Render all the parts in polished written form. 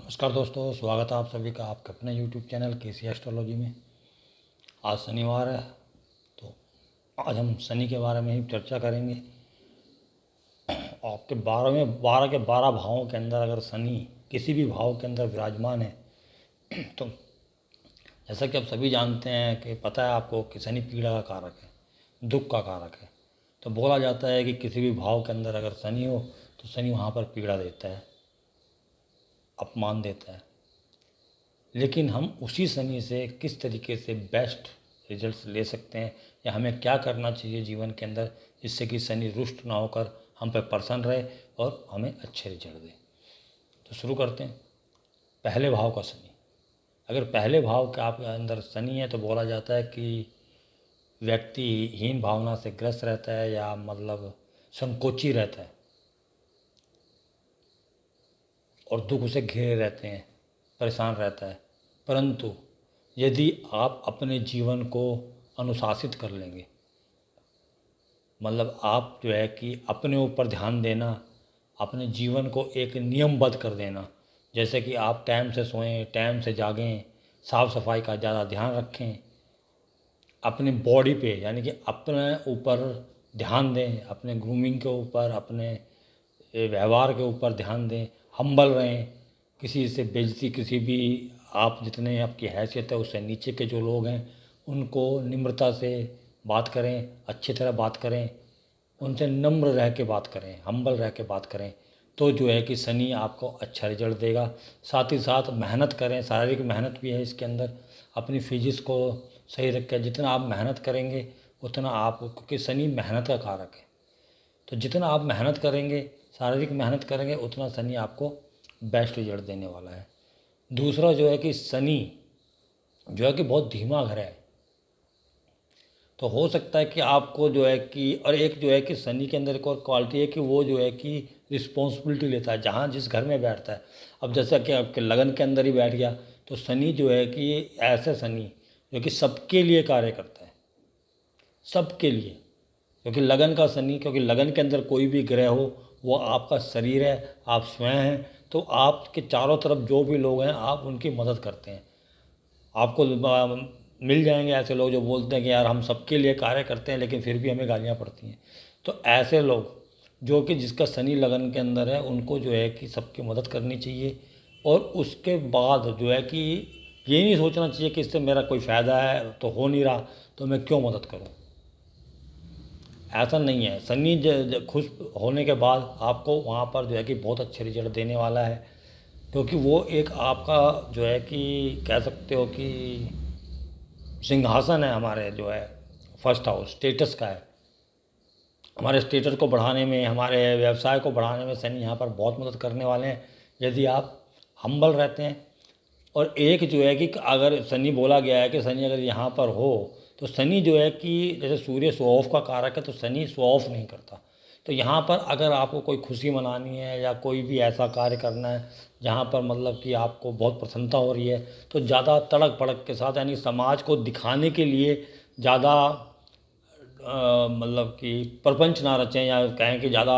नमस्कार दोस्तों, स्वागत है आप सभी का आपके अपने यूट्यूब चैनल केसी एस्ट्रोलॉजी में। आज शनिवार है तो आज हम शनि के बारे में ही चर्चा करेंगे। आपके 12 के 12 भावों के अंदर अगर शनि किसी भी भाव के अंदर विराजमान है तो जैसा कि आप सभी जानते हैं कि पता है आपको कि शनि पीड़ा का कारक है, दुख का कारक है। तो बोला जाता है कि किसी भी भाव के अंदर अगर शनि हो तो शनि वहाँ पर पीड़ा देता है, अपमान देता है। लेकिन हम उसी शनि से किस तरीके से बेस्ट रिजल्ट्स ले सकते हैं या हमें क्या करना चाहिए जीवन के अंदर जिससे कि शनि रुष्ट ना होकर हम पे प्रसन्न रहे और हमें अच्छे रिजल्ट दे। तो शुरू करते हैं। पहले भाव का शनि, अगर पहले भाव के आपके अंदर शनि है तो बोला जाता है कि व्यक्ति हीन भावना से ग्रस्त रहता है या मतलब संकोची रहता है और दुख उसे घेरे रहते हैं, परेशान रहता है। परंतु यदि आप अपने जीवन को अनुशासित कर लेंगे, मतलब आप जो है कि अपने ऊपर ध्यान देना, अपने जीवन को एक नियमबद्ध कर देना, जैसे कि आप टाइम से सोएं, टाइम से जागें, साफ़ सफाई का ज़्यादा ध्यान रखें, अपनी बॉडी पे यानी कि अपने ऊपर ध्यान दें, अपने ग्रूमिंग के ऊपर, अपने व्यवहार के ऊपर ध्यान दें, हम्बल रहें, किसी से बेइज्जती, किसी भी आप जितने आपकी हैसियत है उससे नीचे के जो लोग हैं उनको निम्रता से बात करें, अच्छी तरह बात करें, उनसे नम्र रह के बात करें, हम्बल रह के बात करें। तो जो है कि शनि आपको अच्छा रिजल्ट देगा। साथ ही साथ मेहनत करें, शारीरिक मेहनत भी है इसके अंदर। अपनी फिजिक्स को सही रख के जितना आप मेहनत करेंगे उतना आप, क्योंकि शनि मेहनत का कारक है, तो जितना आप मेहनत करेंगे, शारीरिक मेहनत करेंगे, उतना शनि आपको बेस्ट रिजल्ट देने वाला है। दूसरा जो है कि शनि जो है कि बहुत धीमा घर है, तो हो सकता है कि आपको जो है कि, और एक जो है कि शनि के अंदर एक और क्वालिटी है कि वो जो है कि रिस्पॉन्सिबिलिटी लेता है जहाँ जिस घर में बैठता है। अब जैसा कि आपके लगन के अंदर ही बैठ गया तो शनि जो है कि ऐसे शनि जो कि सबके लिए कार्य करता है, सबके लिए। क्योंकि लगन का शनि, क्योंकि लगन के अंदर कोई भी ग्रह हो वो आपका शरीर है, आप स्वयं हैं, तो आपके चारों तरफ जो भी लोग हैं आप उनकी मदद करते हैं। आपको मिल जाएंगे ऐसे लोग जो बोलते हैं कि यार हम सबके लिए कार्य करते हैं लेकिन फिर भी हमें गालियाँ पड़ती हैं। तो ऐसे लोग जो कि जिसका शनि लगन के अंदर है उनको जो है कि सबकी मदद करनी चाहिए। और उसके बाद जो है कि ये नहीं सोचना चाहिए कि इससे मेरा कोई फ़ायदा है तो हो नहीं रहा तो मैं क्यों मदद करूं। ऐसा नहीं है। शनि खुश होने के बाद आपको वहाँ पर जो है कि बहुत अच्छे रिजल्ट देने वाला है, क्योंकि वो एक आपका जो है कि कह सकते हो कि सिंहासन है हमारे, जो है फर्स्ट हाउस स्टेटस का है। हमारे स्टेटस को बढ़ाने में, हमारे व्यवसाय को बढ़ाने में शनि यहाँ पर बहुत मदद करने वाले हैं यदि आप हम्बल रहते हैं। और एक जो है कि अगर शनि बोला गया है कि शनि अगर यहाँ पर हो तो शनि जो है कि जैसे सूर्य शो ऑफ का कारक है तो शनि शो ऑफ नहीं करता। तो यहाँ पर अगर आपको कोई खुशी मनानी है या कोई भी ऐसा कार्य करना है जहाँ पर मतलब कि आपको बहुत प्रसन्नता हो रही है तो ज़्यादा तड़क भड़क के साथ, यानी समाज को दिखाने के लिए ज़्यादा मतलब कि प्रपंच ना रचें या कहें कि ज़्यादा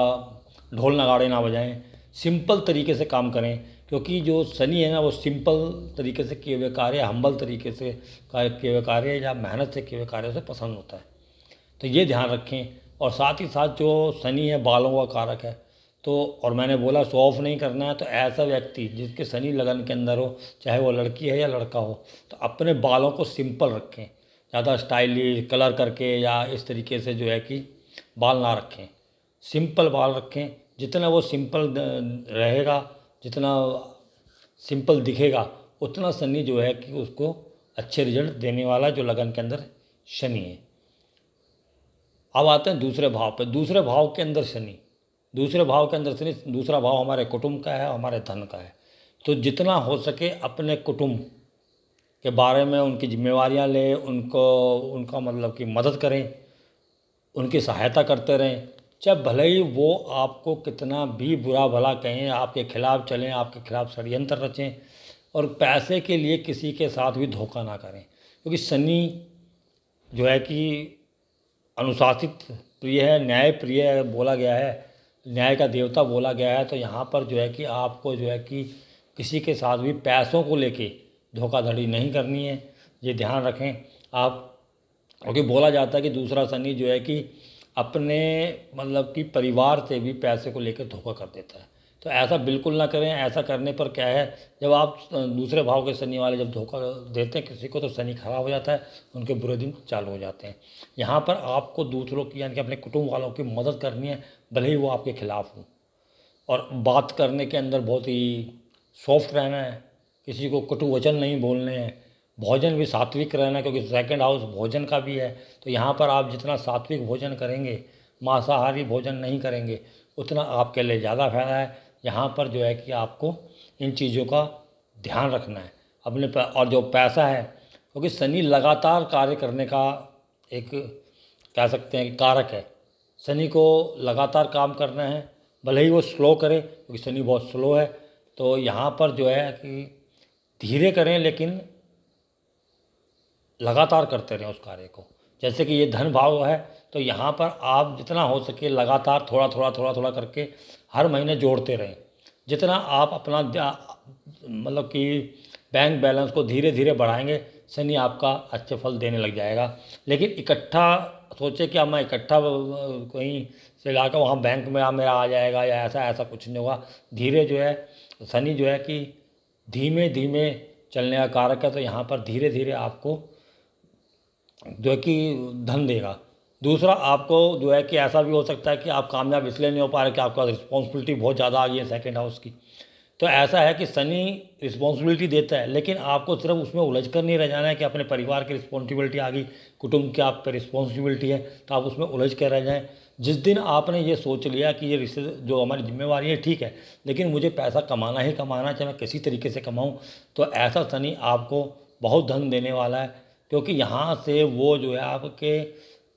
ढोल नगाड़े ना बजाएं, सिंपल तरीके से काम करें। क्योंकि जो शनि है ना वो सिंपल तरीके से किए हुए कार्य, हम्बल तरीके से किए हुए कार्य या मेहनत से किए हुए कार्य से पसंद होता है। तो ये ध्यान रखें। और साथ ही साथ जो शनि है बालों का कारक है, तो और मैंने बोला शो ऑफ नहीं करना है, तो ऐसा व्यक्ति जिसके शनि लगन के अंदर हो, चाहे वो लड़की है या लड़का हो, तो अपने बालों को सिंपल रखें, ज़्यादा स्टाइलिश कलर करके या इस तरीके से जो है कि बाल ना रखें, सिंपल बाल रखें। जितना वो सिंपल रहेगा, जितना सिंपल दिखेगा, उतना शनि जो है कि उसको अच्छे रिजल्ट देने वाला जो लगन के अंदर शनि है। अब आते हैं दूसरे भाव पे। दूसरे भाव के अंदर शनि, दूसरे भाव के अंदर शनि, दूसरा भाव हमारे कुटुंब का है, हमारे धन का है। तो जितना हो सके अपने कुटुंब के बारे में उनकी जिम्मेवारियां लें, उनको उनका मतलब कि मदद करें, उनकी सहायता करते रहें। चाहे भले ही वो आपको कितना भी बुरा भला कहें, आपके खिलाफ़ चलें, आपके खिलाफ़ षड्यंत्र रचें, और पैसे के लिए किसी के साथ भी धोखा ना करें। क्योंकि शनि जो है कि अनुशासित प्रिय है, न्याय प्रिय है, बोला गया है, न्याय का देवता बोला गया है। तो यहाँ पर जो है कि आपको जो है कि किसी के साथ भी पैसों को लेके धोखाधड़ी नहीं करनी है, ये ध्यान रखें आप। क्योंकि बोला जाता है कि दूसरा शनि जो है कि अपने मतलब कि परिवार से भी पैसे को लेकर धोखा कर देता है। तो ऐसा बिल्कुल ना करें। ऐसा करने पर क्या है, जब आप दूसरे भाव के शनि वाले जब धोखा देते हैं किसी को, तो शनि खराब हो जाता है, उनके बुरे दिन चालू हो जाते हैं। यहाँ पर आपको दूसरों की यानी कि अपने कुटुंब वालों की मदद करनी है, भले ही वो आपके खिलाफ हो। और बात करने के अंदर बहुत ही सॉफ्ट रहना है, किसी को कटु वचन नहीं बोलने हैं। भोजन भी सात्विक रहना है, क्योंकि सेकंड हाउस भोजन का भी है। तो यहाँ पर आप जितना सात्विक भोजन करेंगे, मांसाहारी भोजन नहीं करेंगे, उतना आपके लिए ज़्यादा फायदा है। यहाँ पर जो है कि आपको इन चीज़ों का ध्यान रखना है अपने और जो पैसा है, क्योंकि शनि लगातार कार्य करने का एक कह सकते हैं कि कारक है। शनि को लगातार काम करना है, भले ही वो स्लो करे, क्योंकि शनि बहुत स्लो है। तो यहाँ पर जो है कि धीरे करें, लेकिन लगातार करते रहें उस कार्य को। जैसे कि ये धन भाव है, तो यहाँ पर आप जितना हो सके लगातार थोड़ा थोड़ा थोड़ा थोड़ा करके हर महीने जोड़ते रहें। जितना आप अपना मतलब कि बैंक बैलेंस को धीरे धीरे बढ़ाएंगे, शनि आपका अच्छे फल देने लग जाएगा। लेकिन इकट्ठा सोचे कि अब मैं इकट्ठा कहीं से लाकर वहाँ बैंक में मेरा आ जाएगा, या ऐसा ऐसा कुछ नहीं होगा। धीरे जो है शनि जो है कि धीमे धीमे चलने का कारक है। तो यहाँ पर धीरे धीरे आपको जो है कि धन देगा। दूसरा, आपको जो है कि ऐसा भी हो सकता है कि आप कामयाब इसलिए नहीं हो पा रहे कि आपका रिस्पॉन्सिबिलिटी बहुत ज़्यादा आ गई है सेकंड हाउस की। तो ऐसा है कि शनि रिस्पॉन्सिबिलिटी देता है, लेकिन आपको सिर्फ उसमें उलझ कर नहीं रह जाना है कि अपने परिवार की रिस्पॉन्सिबिलिटी आ गई, कुटुंब की आप पर रिस्पॉन्सिबिलिटी है, तो आप उसमें उलझ कर रह जाएं। जिस दिन आपने ये सोच लिया कि ये रिश्ते जो हमारी जिम्मेवारी है ठीक है, लेकिन मुझे पैसा कमाना ही कमाना, चाहे मैं किसी तरीके से कमाऊँ, तो ऐसा शनि आपको बहुत धन देने वाला है। क्योंकि यहाँ से वो जो है आपके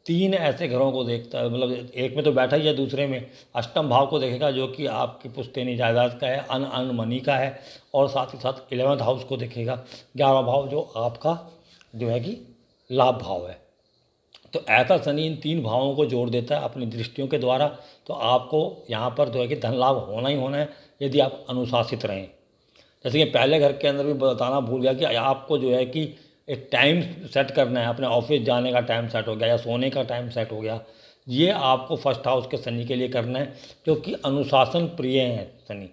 3 ऐसे घरों को देखता है, मतलब एक में तो बैठा ही है, दूसरे में अष्टम भाव को देखेगा जो कि आपकी पुश्तैनी जायदाद का है, अन मनी का है। और साथ ही साथ 11th हाउस को देखेगा, 11वां भाव जो आपका जो है कि लाभ भाव है। तो ऐसा शनि इन 3 भावों को जोड़ देता है अपनी दृष्टियों के द्वारा। तो आपको यहाँ पर जो है कि धन लाभ होना ही होना है, यदि आप अनुशासित रहें। जैसे कि पहले घर के अंदर भी बताना भूल गया कि आपको जो है कि एक टाइम सेट करना है। अपने ऑफिस जाने का टाइम सेट हो गया, या सोने का टाइम सेट हो गया, ये आपको फर्स्ट हाउस के शनि के लिए करना है, क्योंकि अनुशासन प्रिय हैं शनि।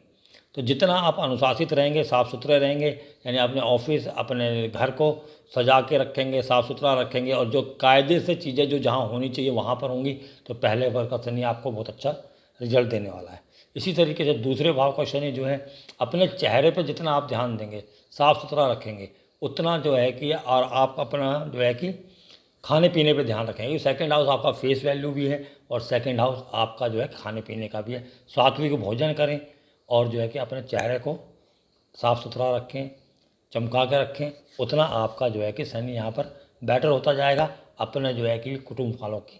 तो जितना आप अनुशासित रहेंगे, साफ़ सुथरे रहेंगे, यानी अपने ऑफिस अपने घर को सजा के रखेंगे, साफ़ सुथरा रखेंगे, और जो कायदे से चीज़ें जो जहाँ होनी चाहिए वहाँ पर होंगी, तो पहले वर्ग का शनि आपको बहुत अच्छा रिजल्ट देने वाला है। इसी तरीके से दूसरे भाव का शनि जो है, अपने चेहरे पर जितना आप ध्यान देंगे, साफ़ सुथरा रखेंगे, उतना जो है कि और आप अपना जो है कि खाने पीने पे ध्यान रखें। क्योंकि सेकंड हाउस आपका फेस वैल्यू भी है, और सेकंड हाउस आपका जो है खाने पीने का भी है। सात्विक भोजन करें, और जो है कि अपने चेहरे को साफ़ सुथरा रखें, चमका के रखें, उतना आपका जो है कि शनि यहाँ पर बेटर होता जाएगा। अपने जो है कि कुटुंब वालों की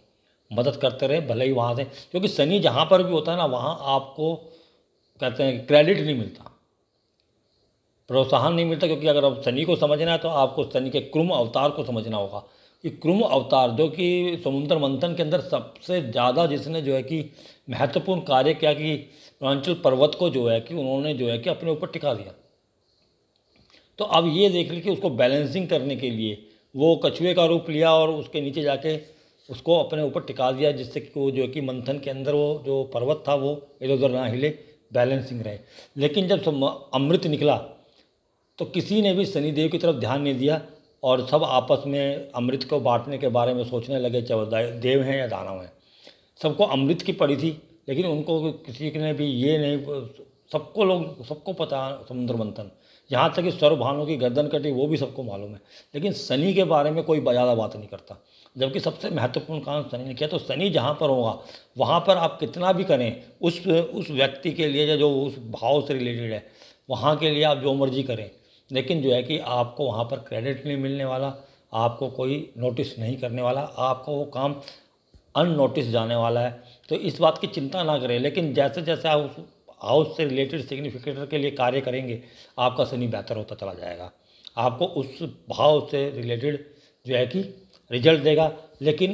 मदद करते रहे, भले ही वहाँ से, क्योंकि शनि जहाँ पर भी होता है ना, वहाँ आपको कहते हैं क्रेडिट नहीं मिलता, प्रोत्साहन नहीं मिलता। क्योंकि अगर आप शनि को समझना है, तो आपको शनि के क्रम अवतार को समझना होगा। कि क्रम अवतार जो कि समुद्र मंथन के अंदर सबसे ज़्यादा जिसने जो है कि महत्वपूर्ण कार्य किया, कि हिमाचल पर्वत को जो है कि उन्होंने जो है कि अपने ऊपर टिका दिया। तो अब ये देख लीजिए कि उसको बैलेंसिंग करने के लिए वो कछुए का रूप लिया, और उसके नीचे जाके उसको अपने ऊपर टिका दिया, जिससे कि वो जो कि मंथन के अंदर वो जो पर्वत था वो इधर उधर ना हिले, बैलेंसिंग रहे। लेकिन जब अमृत निकला, तो किसी ने भी शनिदेव की तरफ ध्यान नहीं दिया, और सब आपस में अमृत को बांटने के बारे में सोचने लगे, चाहे देव हैं या दानव हैं। सबको अमृत की पड़ी थी, लेकिन उनको किसी ने भी ये नहीं, सबको पता समुद्र मंथन, यहाँ तक कि सर्वभानु की गर्दन कटी वो भी सबको मालूम है। लेकिन शनि के बारे में कोई ज़्यादा बात नहीं करता, जबकि सबसे महत्वपूर्ण काम शनि ने किया। तो शनि जहाँ पर होगा, वहाँ पर आप कितना भी करें उस व्यक्ति के लिए, या जो उस भाव से रिलेटेड है, वहाँ के लिए आप जो मर्जी करें, लेकिन जो है कि आपको वहाँ पर क्रेडिट नहीं मिलने वाला, आपको कोई नोटिस नहीं करने वाला, आपको वो काम अननोटिस जाने वाला है। तो इस बात की चिंता ना करें। लेकिन जैसे जैसे आप उस हाउस से रिलेटेड सिग्निफिकेटर के लिए कार्य करेंगे, आपका शनि बेहतर होता चला जाएगा। आपको उस भाव से रिलेटेड जो है कि रिजल्ट देगा, लेकिन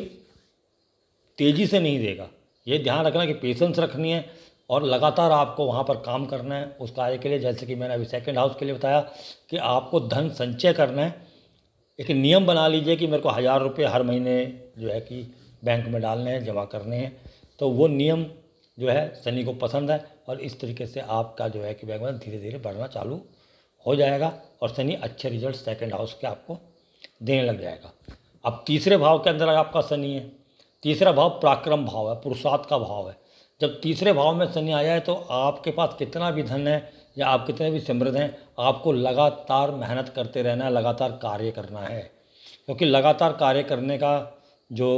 तेज़ी से नहीं देगा। ये ध्यान रखना कि पेशेंस रखनी है, और लगातार आपको वहाँ पर काम करना है उस कार्य के लिए। जैसे कि मैंने अभी सेकंड हाउस के लिए बताया कि आपको धन संचय करना है। एक नियम बना लीजिए कि मेरे को 1000 रुपये हर महीने जो है कि बैंक में डालने हैं, जमा करने हैं। तो वो नियम जो है शनि को पसंद है और इस तरीके से आपका जो है कि बैंक में धीरे धीरे बढ़ना चालू हो जाएगा और शनि अच्छे रिजल्ट सेकंड हाउस के आपको देने लग जाएगा। अब तीसरे भाव के अंदर आपका शनि है। तीसरा भाव पराक्रम भाव है, पुरुषार्थ का भाव है। जब तीसरे भाव में शनि आया है तो आपके पास कितना भी धन है या आप कितने भी समृद्ध हैं, आपको लगातार मेहनत करते रहना है, लगातार कार्य करना है। क्योंकि लगातार कार्य करने का जो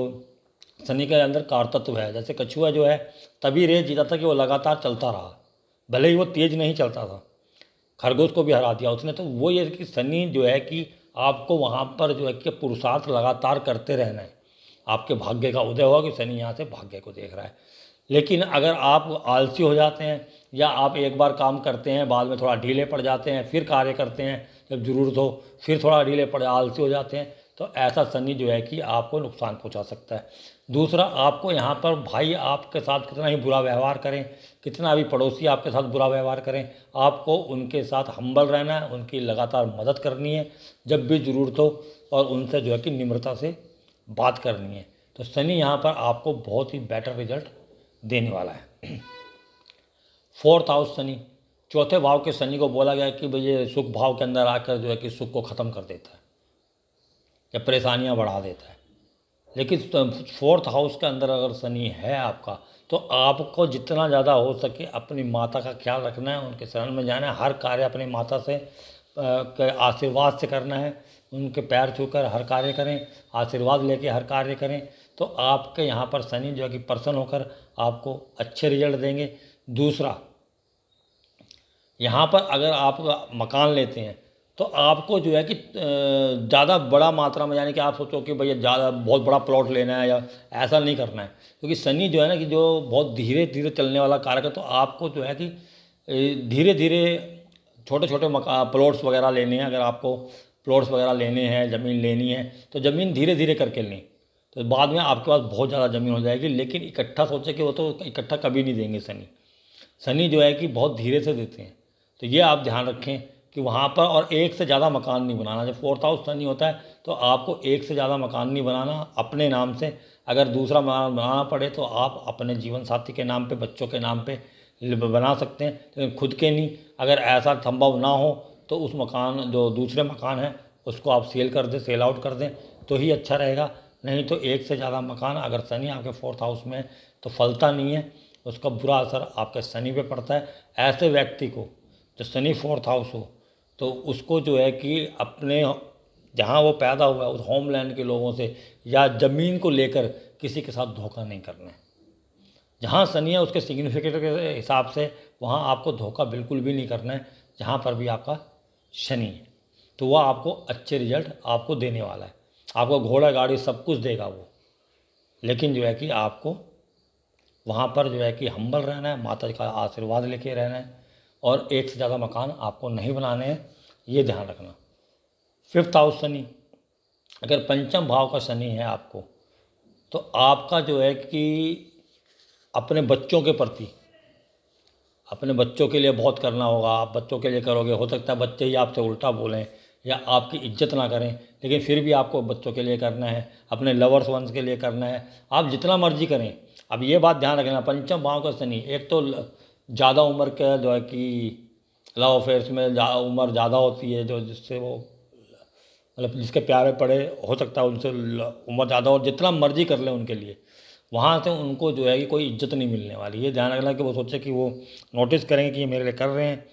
शनि के अंदर कारतत्व है, जैसे कछुआ जो है तभी रेस जीता था कि वो लगातार चलता रहा, भले ही वो तेज नहीं चलता था, खरगोश को भी हरा दिया उसने। तो वो ये कि शनि जो है कि आपको वहाँ पर जो है कि पुरुषार्थ लगातार करते रहना है। आपके भाग्य का उदय होगा कि शनि यहाँ से भाग्य को देख रहा है। लेकिन अगर आप आलसी हो जाते हैं या आप एक बार काम करते हैं बाद में थोड़ा ढीले पड़ जाते हैं, फिर कार्य करते हैं जब ज़रूरत हो, फिर थोड़ा ढीले पड़ आलसी हो जाते हैं, तो ऐसा शनि जो है कि आपको नुकसान पहुंचा सकता है। दूसरा, आपको यहाँ पर भाई आपके साथ कितना ही बुरा व्यवहार करें, कितना भी पड़ोसी आपके साथ बुरा व्यवहार करें, आपको उनके साथ हम्बल रहना है, उनकी लगातार मदद करनी है जब भी ज़रूरत हो, और उनसे जो है कि निम्रता से बात करनी है। तो शनि यहाँ पर आपको बहुत ही बेटर रिजल्ट देने वाला है। फोर्थ हाउस शनि, चौथे भाव के शनि को बोला गया है कि भाई ये सुख भाव के अंदर आकर जो है कि सुख को ख़त्म कर देता है या परेशानियां बढ़ा देता है। लेकिन फोर्थ हाउस के अंदर अगर शनि है आपका, तो आपको जितना ज़्यादा हो सके अपनी माता का ख्याल रखना है, उनके शरण में जाना है, हर कार्य अपनी माता से के आशीर्वाद से करना है, उनके पैर छूकर हर कार्य करें, आशीर्वाद लेके हर कार्य करें। तो आपके यहाँ पर शनि जो है कि प्रसन्न होकर आपको अच्छे रिजल्ट देंगे। दूसरा, यहाँ पर अगर आप मकान लेते हैं तो आपको जो है कि ज़्यादा बड़ा मात्रा में, यानी कि आप सोचो कि भैया ज़्यादा बहुत बड़ा प्लॉट लेना है या ऐसा नहीं करना है। क्योंकि शनि जो है ना कि जो बहुत धीरे धीरे चलने वाला कारक है, तो आपको जो है कि धीरे धीरे छोटे छोटे प्लॉट्स वगैरह लेने हैं। अगर आपको प्लॉट्स वगैरह लेने हैं, ज़मीन लेनी है, तो ज़मीन धीरे धीरे करके लें, तो बाद में आपके पास बहुत ज़्यादा ज़मीन हो जाएगी। लेकिन इकट्ठा सोचे कि वो तो इकट्ठा कभी नहीं देंगे शनि। शनि जो है कि बहुत धीरे से देते हैं। तो ये आप ध्यान रखें कि वहाँ पर, और एक से ज़्यादा मकान नहीं बनाना। जब फोर्थ हाउस शनि होता है तो आपको एक से ज़्यादा मकान नहीं बनाना अपने नाम से। अगर दूसरा मकान बनाना पड़े तो आप अपने जीवन साथी के नाम पे, बच्चों के नाम पे बना सकते हैं, लेकिन खुद के नहीं। अगर ऐसा संभव ना हो तो उस मकान, जो दूसरे मकान है, उसको आप सेल कर दें, सेल आउट कर दें, तो ही अच्छा रहेगा। नहीं तो एक से ज़्यादा मकान अगर शनि आपके फोर्थ हाउस में तो फलता नहीं है, उसका बुरा असर आपके शनि पे पड़ता है। ऐसे व्यक्ति को जो शनि फोर्थ हाउस हो, तो उसको जो है कि अपने जहाँ वो पैदा हुआ है उस होमलैंड के लोगों से या ज़मीन को लेकर किसी के साथ धोखा नहीं करना है। जहाँ शनि है उसके सिग्निफिकेटर के हिसाब से वहाँ आपको धोखा बिल्कुल भी नहीं करना है, जहाँ पर भी आपका शनि है। तो वह आपको अच्छे रिजल्ट आपको देने वाला है। आपको घोड़ा गाड़ी सब कुछ देगा वो, लेकिन जो है कि आपको वहाँ पर जो है कि हम्बल रहना है, माता का आशीर्वाद लेके रहना है, और एक से ज़्यादा मकान आपको नहीं बनाने हैं, ये ध्यान रखना। फिफ्थ हाउस शनि, अगर पंचम भाव का शनि है आपको, तो आपका जो है कि अपने बच्चों के प्रति, अपने बच्चों के लिए बहुत करना होगा। आप बच्चों के लिए करोगे, हो सकता है बच्चे ही आपसे उल्टा बोलें या आपकी इज्जत ना करें, लेकिन फिर भी आपको बच्चों के लिए करना है, अपने लवर्स वंस के लिए करना है, आप जितना मर्जी करें। अब ये बात ध्यान रखना, पंचम भाव का शनि एक तो ज़्यादा उम्र के जो है कि लव अफेयर्स में उम्र ज़्यादा होती है, जो जिससे वो मतलब जिसके प्यारे पड़े, हो सकता है उनसे उम्र ज़्यादा और जितना मर्जी कर लें उनके लिए, वहाँ से उनको जो है कि कोई इज्जत नहीं मिलने वाली। ये ध्यान रखना कि वो सोचे कि वो नोटिस करेंगे कि ये मेरे लिए कर रहे हैं,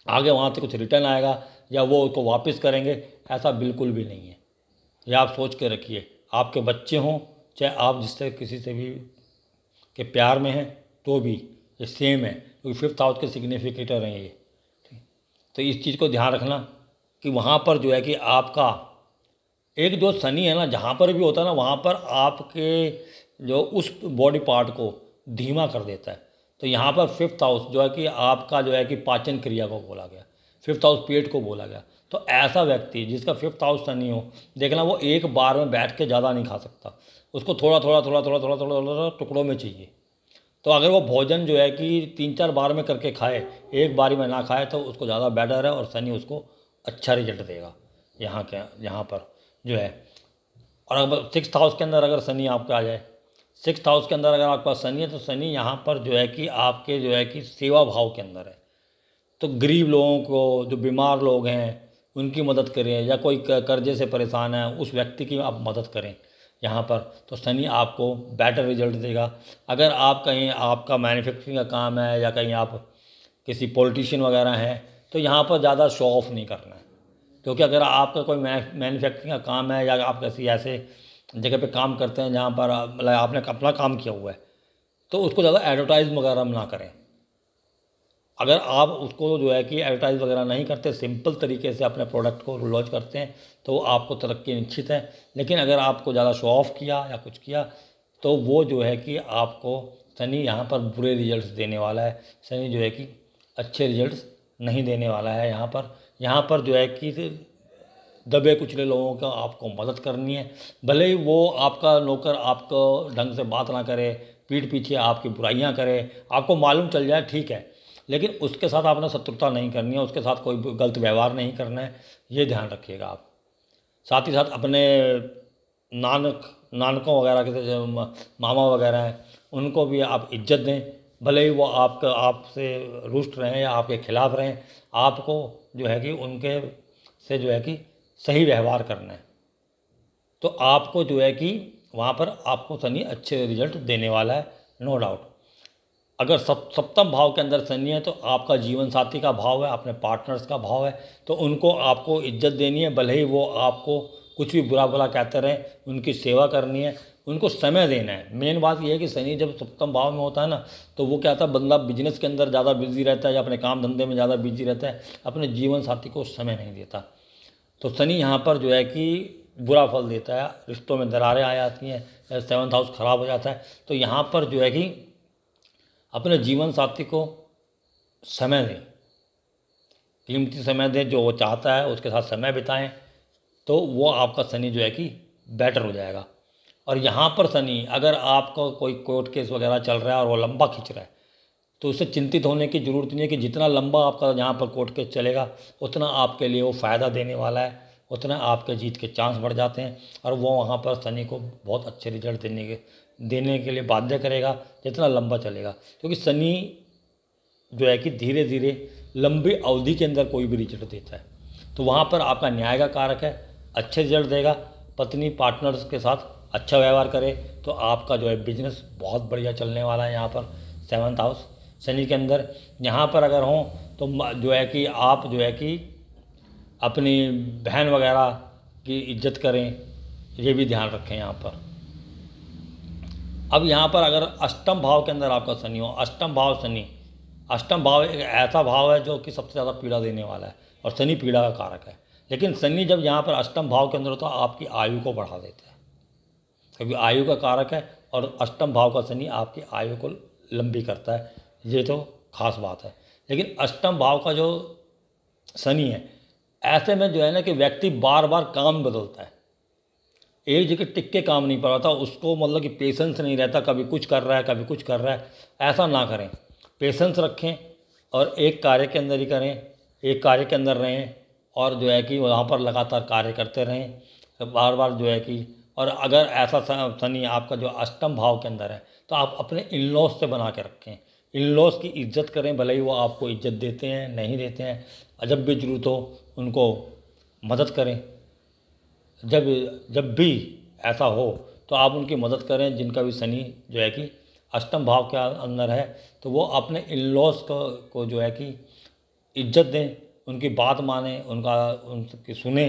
आगे वहाँ से कुछ रिटर्न आएगा या वो उसको वापस करेंगे, ऐसा बिल्कुल भी नहीं है। ये आप सोच के रखिए। आपके बच्चे हों चाहे आप जिससे किसी से भी के प्यार में हैं, तो भी ये सेम है, क्योंकि फिफ्थ हाउस के सिग्निफिकेटर हैं ये। तो इस चीज़ को ध्यान रखना कि वहाँ पर जो है कि आपका एक जो शनि है ना, जहाँ पर भी होता है ना, वहाँ पर आपके जो उस बॉडी पार्ट को धीमा कर देता है। तो यहाँ पर फिफ्थ हाउस जो है कि आपका जो है कि पाचन क्रिया को बोला गया, फिफ्थ हाउस पेट को बोला गया। तो ऐसा व्यक्ति जिसका फिफ्थ हाउस शनि हो, देखना वो एक बार में बैठ के ज़्यादा नहीं खा सकता, उसको थोड़ा थोड़ा थोड़ा थोड़ा थोड़ा थोड़ा थोड़ा टुकड़ों में चाहिए, तो अगर वो भोजन जो है कि 3-4 बार में करके खाए, एक बारी में ना खाए, तो उसको ज़्यादा बेटर है और शनि उसको अच्छा रिजल्ट देगा यहाँ पर जो है। और अगर 6th हाउस के अंदर अगर शनि आपका आ जाए, 6th हाउस के अंदर अगर आपका शनि है, तो शनि यहाँ पर जो है कि आपके जो है कि सेवा भाव के अंदर है। तो गरीब लोगों को, जो बीमार लोग हैं, उनकी मदद करें, या कोई कर्जे से परेशान है उस व्यक्ति की आप मदद करें यहाँ पर, तो शनि आपको बेटर रिजल्ट देगा। अगर आप कहीं आपका मैन्युफैक्चरिंग का काम है या कहीं आप किसी पॉलिटिशियन वगैरह हैं, तो यहाँ पर ज़्यादा शो ऑफ नहीं करना है, क्योंकि अगर आपका कोई मैन्युफैक्चरिंग का काम है या आप किसी ऐसे जगह पे काम करते हैं जहाँ पर मतलब आपने अपना काम किया हुआ है, तो उसको ज़्यादा एडवर्टाइज वगैरह ना करें। अगर आप उसको जो है कि एडवर्टाइज वगैरह नहीं करते, सिंपल तरीके से अपने प्रोडक्ट को लॉन्च करते हैं, तो आपको तरक्की निश्चित है। लेकिन अगर आपको ज़्यादा शो ऑफ किया या कुछ किया, तो वो जो है कि आपको शनि यहाँ पर बुरे रिजल्ट्स देने वाला है। शनि जो है कि अच्छे रिजल्ट्स नहीं देने वाला है यहाँ पर जो है कि दबे कुचले लोगों का आपको मदद करनी है। भले ही वो आपका नौकर आपको ढंग से बात ना करे, पीठ पीछे आपकी बुराइयां करे, आपको मालूम चल जाए, ठीक है, लेकिन उसके साथ आपने शत्रुता नहीं करनी है, उसके साथ कोई गलत व्यवहार नहीं करना है, ये ध्यान रखिएगा आप। साथ ही साथ अपने नानकों वगैरह के जो मामा वगैरह हैं, उनको भी आप इज्जत दें। भले ही वो आपसे रुष्ट रहें या आपके खिलाफ रहें, आपको जो है कि उनके से जो है कि सही व्यवहार करना है। तो आपको जो है कि वहाँ पर आपको शनि अच्छे रिजल्ट देने वाला है, नो डाउट। अगर सप्तम भाव के अंदर शनि है, तो आपका जीवन साथी का भाव है, अपने पार्टनर्स का भाव है, तो उनको आपको इज्जत देनी है। भले ही वो आपको कुछ भी बुरा भला कहते रहें, उनकी सेवा करनी है, उनको समय देना है। मेन बात यह है कि शनि जब सप्तम भाव में होता है ना, तो वो क्या होता है, बंदा बिजनेस के अंदर ज़्यादा बिजी रहता है या अपने काम धंधे में ज़्यादा बिजी रहता है, अपने जीवन साथी को समय नहीं देता। तो शनि यहाँ पर जो है कि बुरा फल देता है, रिश्तों में दरारें आ जाती हैं, 7th हाउस खराब हो जाता है। तो यहाँ पर जो है कि अपने जीवन साथी को समय दें, कीमती समय दें, जो वो चाहता है उसके साथ समय बिताएं, तो वो आपका शनि जो है कि बेटर हो जाएगा। और यहाँ पर शनि, अगर आपका कोई कोर्ट केस वगैरह चल रहा है और वो लंबा खिंच रहा है, तो उससे चिंतित होने की ज़रूरत नहीं है कि जितना लंबा आपका यहाँ पर कोर्ट केस चलेगा, उतना आपके लिए वो फ़ायदा देने वाला है, उतना आपके जीत के चांस बढ़ जाते हैं। और वो वहाँ पर शनि को बहुत अच्छे रिजल्ट देने के लिए बाध्य करेगा, जितना लंबा चलेगा। क्योंकि शनि जो है कि धीरे धीरे लंबी अवधि के अंदर कोई भी रिजल्ट देता है, तो वहाँ पर आपका न्याय का कारक है, अच्छे रिजल्ट देगा। पत्नी पार्टनर्स के साथ अच्छा व्यवहार करे, तो आपका जो है बिजनेस बहुत बढ़िया चलने वाला है। यहाँ पर 7th हाउस शनि के अंदर यहाँ पर अगर हों, तो जो है कि आप जो है कि अपनी बहन वगैरह की इज्जत करें, ये भी ध्यान रखें यहाँ पर। अब यहाँ पर अगर अष्टम भाव के अंदर आपका शनि हो, अष्टम भाव एक ऐसा भाव है जो कि सबसे ज़्यादा पीड़ा देने वाला है, और शनि पीड़ा का कारक है। लेकिन शनि जब यहाँ पर अष्टम भाव के अंदर होता है, आपकी आयु को बढ़ा देता है, क्योंकि आयु का कारक है, और अष्टम भाव का शनि आपकी आयु को लंबी करता है, ये तो खास बात है। लेकिन अष्टम भाव का जो शनि है, ऐसे में जो है ना कि व्यक्ति बार बार काम बदलता है, एक जगह टिक के काम नहीं पाता, उसको मतलब कि पेशेंस नहीं रहता, कभी कुछ कर रहा है कभी कुछ कर रहा है। ऐसा ना करें, पेशेंस रखें और एक कार्य के अंदर ही करें, एक कार्य के अंदर रहें, और जो है कि वहाँ पर लगातार कार्य करते रहें बार बार जो है कि। और अगर ऐसा शनि आपका जो अष्टम भाव के अंदर है, तो आप अपने इन लॉज से बना के रखें, इन लॉज की इज्जत करें, भले ही वो आपको इज्जत देते हैं नहीं देते हैं, जब भी जरूरत हो उनको मदद करें। जब जब भी ऐसा हो, तो आप उनकी मदद करें जिनका भी शनि जो है कि अष्टम भाव के अंदर है, तो वो अपने इन लॉज को जो है कि इज्जत दें, उनकी बात मानें, उनकी सुने,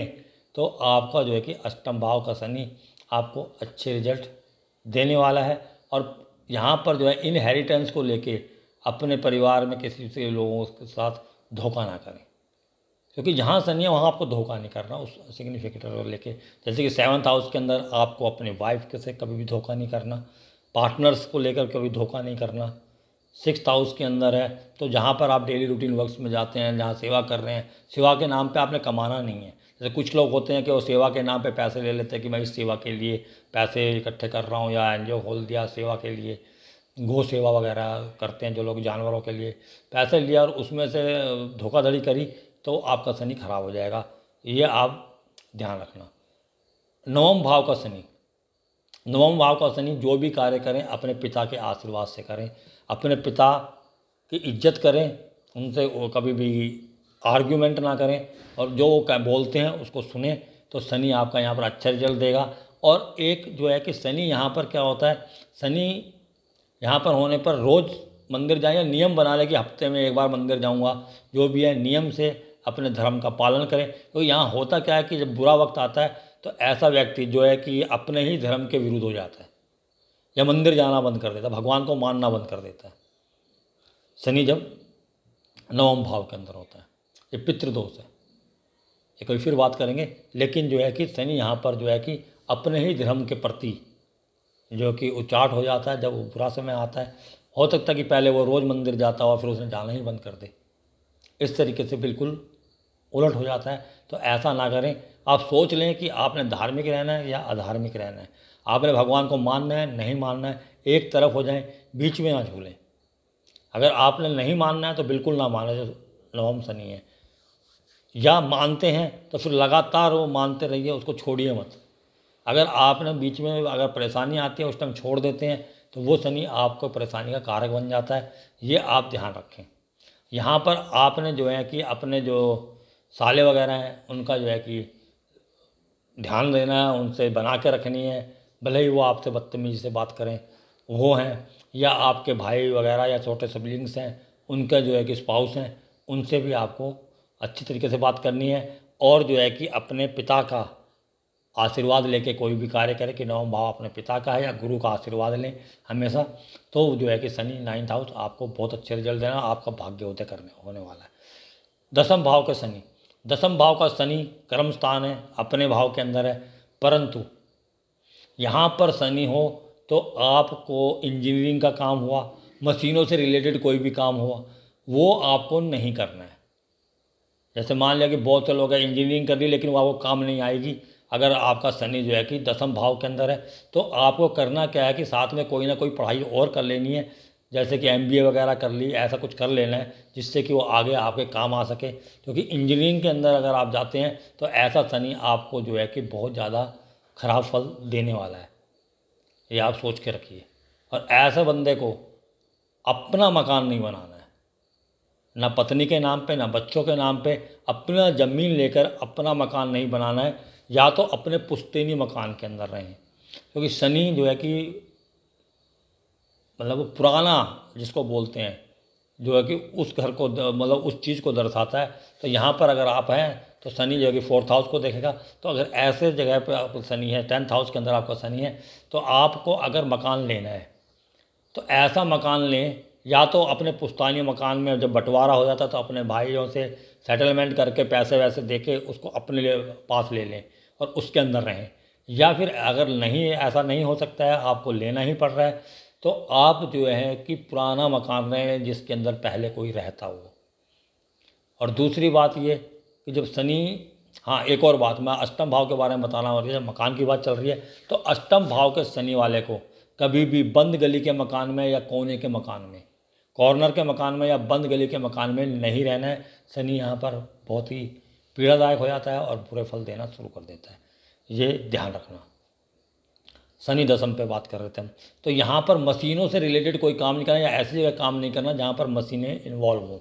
तो आपका जो है कि अष्टम भाव का शनि आपको अच्छे रिजल्ट देने वाला है। और यहाँ पर जो है इनहेरिटेंस को लेके अपने परिवार में किसी से लोगों के साथ धोखा ना करें, क्योंकि जहाँ शनि है वहाँ आपको धोखा नहीं करना उस सिग्निफिकेटर को लेके। जैसे कि 7th हाउस के अंदर आपको अपने वाइफ के से कभी भी धोखा नहीं करना, पार्टनर्स को लेकर कभी धोखा नहीं करना। 6th हाउस के अंदर है, तो जहाँ पर आप डेली रूटीन वर्क्स में जाते हैं, जहाँ सेवा कर रहे हैं, सेवा के नाम पे आपने कमाना नहीं है। जैसे कुछ लोग होते हैं कि वो सेवा के नाम पे पैसे ले लेते हैं कि मैं इस सेवा के लिए पैसे इकट्ठे कर रहा हूँ या एनजीओ खोल दिया सेवा के लिए, गौ सेवा वगैरह करते हैं जो लोग, जानवरों के लिए पैसे लिया और उसमें से धोखाधड़ी करी तो आपका शनि खराब हो जाएगा। ये आप ध्यान रखना। नवम भाव का शनि, नवम भाव का शनि जो भी कार्य करें अपने पिता के आशीर्वाद से करें, अपने पिता की इज्जत करें, उनसे वो कभी भी आर्ग्यूमेंट ना करें और जो वो बोलते हैं उसको सुने, तो शनि आपका यहाँ पर अच्छा रिजल्ट देगा। और एक जो है कि शनि यहाँ पर क्या होता है, शनि यहाँ पर होने पर रोज़ मंदिर जाएं या नियम बना लें कि हफ्ते में एक बार मंदिर जाऊँगा, जो भी है नियम से अपने धर्म का पालन करें। तो यहाँ होता क्या है कि जब बुरा वक्त आता है तो ऐसा व्यक्ति जो है कि अपने ही धर्म के विरुद्ध हो जाता है या मंदिर जाना बंद कर देता है, भगवान को मानना बंद कर देता है, शनि जब नवम भाव के अंदर होता है। ये पितृदोष है, ये कोई फिर बात करेंगे। लेकिन जो है कि शनि यहाँ पर जो है कि अपने ही धर्म के प्रति जो कि उचाट हो जाता है जब वो बुरा समय आता है। हो सकता है कि पहले वो रोज़ मंदिर जाता हो फिर उसने जाना ही बंद कर दे, इस तरीके से बिल्कुल उलट हो जाता है। तो ऐसा ना करें। आप सोच लें कि आपने धार्मिक रहना है या अधार्मिक रहना है, आपने भगवान को मानना है नहीं मानना है, एक तरफ हो जाएं, बीच में ना झूलें। अगर आपने नहीं मानना है तो बिल्कुल ना माने, जो नवम शनि है। या मानते हैं तो फिर लगातार वो मानते रहिए, उसको छोड़िए मत। अगर आपने बीच में अगर परेशानी आती है उस टाइम छोड़ देते हैं तो वो शनि आपको परेशानी का कारक बन जाता है। ये आप ध्यान रखें। यहाँ पर आपने जो है कि अपने जो साले वगैरह हैं उनका जो है कि ध्यान देना है, उनसे बना के रखनी है, भले ही वो आपसे बदतमीजी से बात करें, वो हैं या आपके भाई वगैरह या छोटे सिबलिंग्स हैं, उनका जो है कि स्पाउस हैं, उनसे भी आपको अच्छी तरीके से बात करनी है। और जो है कि अपने पिता का आशीर्वाद लेके कोई भी कार्य करें कि नवम भाव अपने पिता का है या गुरु का आशीर्वाद लें हमेशा, तो जो है कि शनि 9th हाउस आपको बहुत अच्छे रिजल्ट देना, आपका भाग्योदय करने होने वाला है। दसम भाव का शनि, दसम भाव का शनि कर्म स्थान है, अपने भाव के अंदर है, परंतु यहाँ पर शनि हो तो आपको इंजीनियरिंग का काम हुआ, मशीनों से रिलेटेड कोई भी काम हुआ, वो आपको नहीं करना है। जैसे मान लिया कि बहुत से लोग हैं इंजीनियरिंग कर ली लेकिन वो आपको काम नहीं आएगी। अगर आपका शनि जो है कि दसम भाव के अंदर है तो आपको करना क्या है कि साथ में कोई ना कोई पढ़ाई और कर लेनी है, जैसे कि MBA वगैरह कर ली, ऐसा कुछ कर लेना है जिससे कि वो आगे आपके काम आ सके। क्योंकि इंजीनियरिंग के अंदर अगर आप जाते हैं तो ऐसा शनि आपको जो है कि बहुत ज़्यादा खराब फल देने वाला है, ये आप सोच के रखिए। और ऐसे बंदे को अपना मकान नहीं बनाना है, ना पत्नी के नाम पे ना बच्चों के नाम पे, अपना ज़मीन लेकर अपना मकान नहीं बनाना है, या तो अपने पुश्तैनी मकान के अंदर रहें। क्योंकि शनि जो है कि मतलब वो पुराना जिसको बोलते हैं जो है कि उस घर को मतलब उस चीज़ को दर्शाता है। तो यहाँ पर अगर आप हैं तो शनि जो है कि 4th हाउस को देखेगा। तो अगर ऐसे जगह पे आप शनि है, 10th हाउस के अंदर आपका शनि है, तो आपको अगर मकान लेना है तो ऐसा मकान लें, या तो अपने पुश्तैनी मकान में जब बंटवारा हो जाता है तो अपने भाइयों से सेटलमेंट करके पैसे वैसे दे के उसको अपने लिए पास ले लें और उसके अंदर रहें। या फिर अगर नहीं, ऐसा नहीं हो सकता है, आपको लेना ही पड़ रहा है, तो आप जो है कि पुराना मकान रहें जिसके अंदर पहले कोई रहता हो। और दूसरी बात ये कि जब शनि, हाँ एक और बात मैं अष्टम भाव के बारे में बताना हो रही है, जब मकान की बात चल रही है तो अष्टम भाव के शनि वाले को कभी भी बंद गली के मकान में या कोने के मकान में, कॉर्नर के मकान में या बंद गली के मकान में नहीं रहना है। शनि यहाँ पर बहुत ही पीड़ादायक हो जाता है और बुरे फल देना शुरू कर देता है, ये ध्यान रखना। शनि दसम पे बात कर रहे थे हम। तो यहाँ पर मशीनों से रिलेटेड कोई काम नहीं करना या ऐसी जगह काम नहीं करना जहाँ पर मशीनें इन्वॉल्व हों,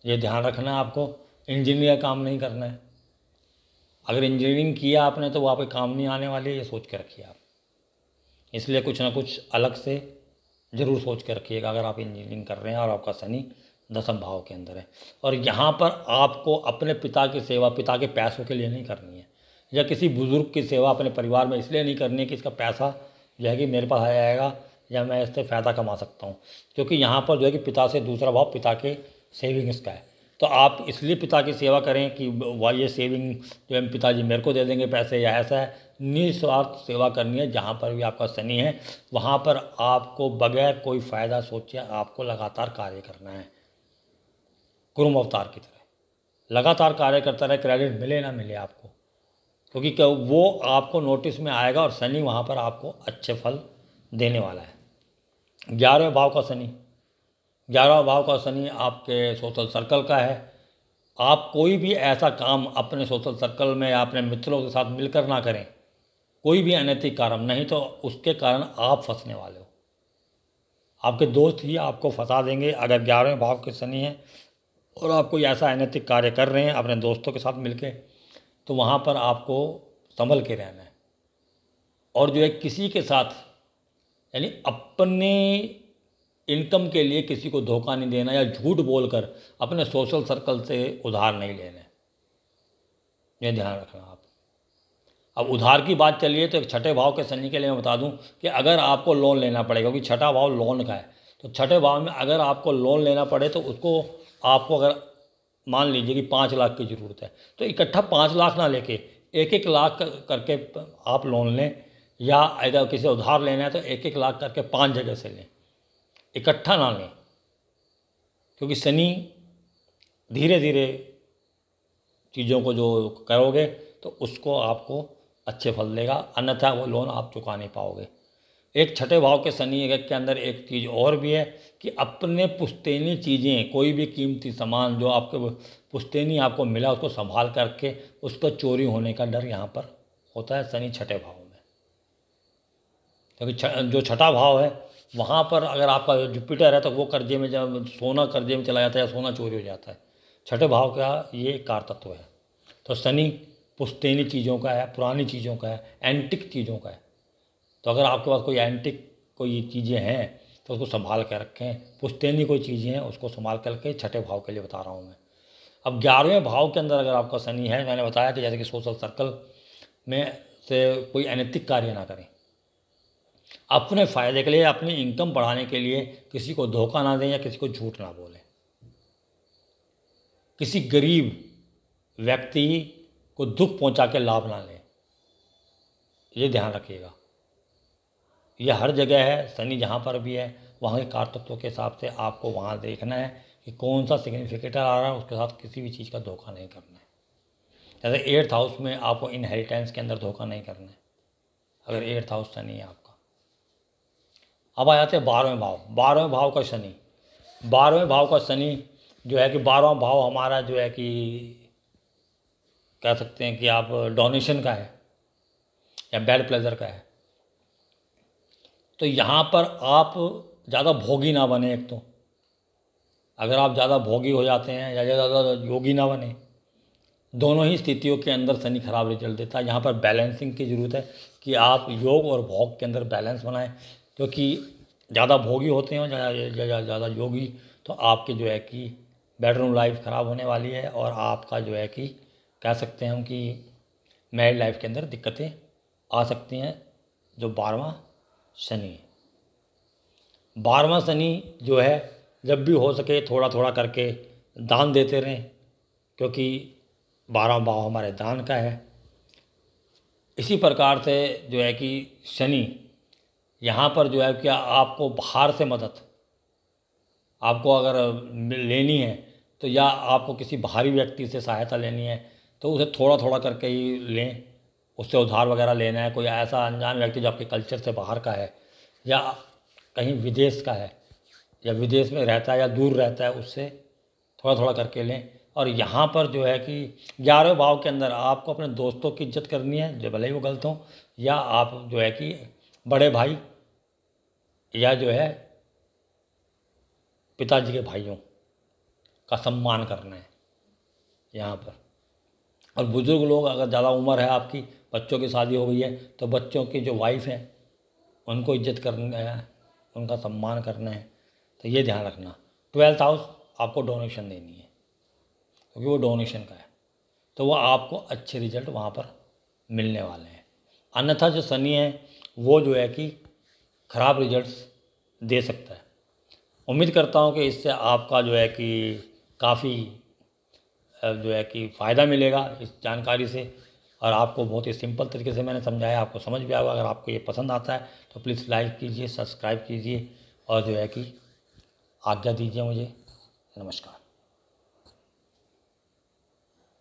ये ध्यान रखना है आपको। इंजीनियर काम नहीं करना है, अगर इंजीनियरिंग किया आपने तो वो आपके काम नहीं आने वाली है, ये सोच के रखिए आप। इसलिए कुछ ना कुछ अलग से ज़रूर सोच के रखिएगा अगर आप इंजीनियरिंग कर रहे हैं और आपका शनि दसम भाव के अंदर है। और यहाँ पर आपको अपने पिता की सेवा पिता के पैसों के लिए नहीं करनी है, या किसी बुज़ुर्ग की सेवा अपने परिवार में इसलिए नहीं करनी है कि इसका पैसा जो है कि मेरे पास आ जाएगा या मैं इससे फ़ायदा कमा सकता हूँ। क्योंकि यहाँ पर जो है कि पिता से दूसरा भाव पिता के सेविंग्स का है, तो आप इसलिए पिता की सेवा करें कि वह ये सेविंग जो है पिताजी मेरे को दे देंगे पैसे, या ऐसा है निस्वार्थ सेवा करनी है। जहाँ पर भी आपका शनि है वहाँ पर आपको बगैर कोई फ़ायदा सोचे आपको लगातार कार्य करना है, कुर्म अवतार की तरह लगातार कार्य करता रहे, क्रेडिट मिले ना मिले आपको, क्योंकि क्या वो आपको नोटिस में आएगा और शनि वहाँ पर आपको अच्छे फल देने वाला है। 11वें भाव का शनि, 11वां भाव का शनि आपके सोशल सर्कल का है। आप कोई भी ऐसा काम अपने सोशल सर्कल में या अपने मित्रों के साथ मिलकर ना करें, कोई भी अनैतिक कारण, नहीं तो उसके कारण आप फंसने वाले हो। आपके दोस्त ही आपको फंसा देंगे अगर 11वें भाव के शनि हैं और आप कोई ऐसा अनैतिक कार्य कर रहे हैं अपने दोस्तों के साथ मिलके, तो वहाँ पर आपको संभल के रहना है। और जो है किसी के साथ, यानी अपने इनकम के लिए किसी को धोखा नहीं देना या झूठ बोलकर अपने सोशल सर्कल से उधार नहीं लेना है, ये ध्यान रखना आप। अब उधार की बात चलिए तो एक छठे भाव के शनि के लिए मैं बता दूं कि अगर आपको लोन लेना पड़ेगा, क्योंकि छठा भाव लोन का है, तो छठे भाव में अगर आपको लोन लेना पड़े तो उसको आपको, अगर मान लीजिए कि 5 लाख की ज़रूरत है, तो इकट्ठा 5 लाख ना लेके 1-1 लाख करके आप लोन लें, या अगर किसी उधार लेना है तो 1-1 लाख करके 5 जगह से लें, इकट्ठा ना लें। क्योंकि शनि धीरे धीरे चीज़ों को जो करोगे तो उसको आपको अच्छे फल देगा, अन्यथा वो लोन आप चुका नहीं पाओगे। एक छठे भाव के शनि के अंदर एक चीज़ और भी है कि अपने पुश्तैनी चीज़ें, कोई भी कीमती सामान जो आपके पुश्तैनी आपको मिला उसको संभाल करके, उसको चोरी होने का डर यहाँ पर होता है शनि छठे भाव में। क्योंकि जो छठा भाव है वहाँ पर अगर आपका जुपिटर है तो वो कर्जे में, जब सोना कर्जे में चला जाता है या सोना चोरी हो जाता है। छठे भाव का ये कारतत्व है। तो शनि पुश्तैनी चीज़ों का है, पुरानी चीज़ों का है, एंटिक चीज़ों का है। तो अगर आपके पास कोई एंटिक कोई चीज़ें हैं तो उसको संभाल कर रखें, पुश्तैनी कोई चीज़ें हैं उसको संभाल करके, छठे भाव के लिए बता रहा हूँ मैं। अब 11वें भाव के अंदर अगर आपका शनि है, मैंने बताया कि जैसे कि सोशल सर्कल में से कोई अनैतिक कार्य ना करें, अपने फ़ायदे के लिए, अपनी इनकम बढ़ाने के लिए किसी को धोखा ना दें या किसी को झूठ ना बोलें, किसी गरीब व्यक्ति को दुख पहुंचा के लाभ ना लें, ये ध्यान रखिएगा। ये हर जगह है, शनि जहाँ पर भी है वहाँ के कारतत्वों के हिसाब से आपको वहाँ देखना है कि कौन सा सिग्निफिकेटर आ रहा है, उसके साथ किसी भी चीज़ का धोखा नहीं करना है। जैसे 8th हाउस में आपको इनहेरिटेंस के अंदर धोखा नहीं करना है अगर 8th हाउस शनि है आपका। अब आ जाते हैं 12वें भाव। 12वें भाव का शनि, 12वें भाव का शनि जो है कि 12वां भाव हमारा जो है कि कह सकते हैं कि आप डोनेशन का है या बैड प्लेजर का है। तो यहाँ पर आप ज़्यादा भोगी ना बने। एक तो अगर आप ज़्यादा भोगी हो जाते हैं या ज़्यादा योगी ना बने, दोनों ही स्थितियों के अंदर शनि खराब रिजल्ट देता है। यहाँ पर बैलेंसिंग की ज़रूरत है कि आप योग और भोग के अंदर बैलेंस बनाएं, क्योंकि ज़्यादा भोगी होते हैं ज़्यादा योगी तो आपके जो है कि बेडरूम लाइफ ख़राब होने वाली है और आपका जो है कि कह सकते हैं हम कि मैरिड लाइफ के अंदर दिक्कतें आ सकती हैं। जो 12वां शनि है, 12वां शनि जो है जब भी हो सके थोड़ा थोड़ा करके दान देते रहें, क्योंकि 12वां भाव हमारे दान का है। इसी प्रकार से जो है कि शनि यहाँ पर जो है कि आपको बाहर से मदद आपको अगर लेनी है तो, या आपको किसी बाहरी व्यक्ति से सहायता लेनी है तो उसे थोड़ा थोड़ा करके ही लें, उससे उधार वगैरह लेना है। कोई ऐसा अनजान व्यक्ति जो आपके कल्चर से बाहर का है या कहीं विदेश का है या विदेश में रहता है या दूर रहता है, उससे थोड़ा थोड़ा करके लें। और यहाँ पर जो है कि 11वें भाव के अंदर आपको अपने दोस्तों की इज्जत करनी है, जो भले ही वो गलत हों, या आप जो है कि बड़े भाई या जो है पिताजी के भाइयों का सम्मान करना है यहाँ पर। और बुज़ुर्ग लोग, अगर ज़्यादा उम्र है आपकी, बच्चों की शादी हो गई है, तो बच्चों की जो वाइफ हैं उनको इज्जत करना है, उनका सम्मान करना है। तो ये ध्यान रखना। 12th हाउस आपको डोनेशन देनी है, क्योंकि वो डोनेशन का है, तो वो आपको अच्छे रिजल्ट वहाँ पर मिलने वाले हैं। अन्यथा जो शनि है वो जो है कि खराब रिजल्ट्स दे सकता है। उम्मीद करता हूँ कि इससे आपका जो है कि काफ़ी जो है कि फ़ायदा मिलेगा इस जानकारी से, और आपको बहुत ही सिंपल तरीके से मैंने समझाया, आपको समझ भी आएगा। अगर आपको ये पसंद आता है तो प्लीज़ लाइक कीजिए, सब्सक्राइब कीजिए और जो है कि आज्ञा दीजिए मुझे। नमस्कार।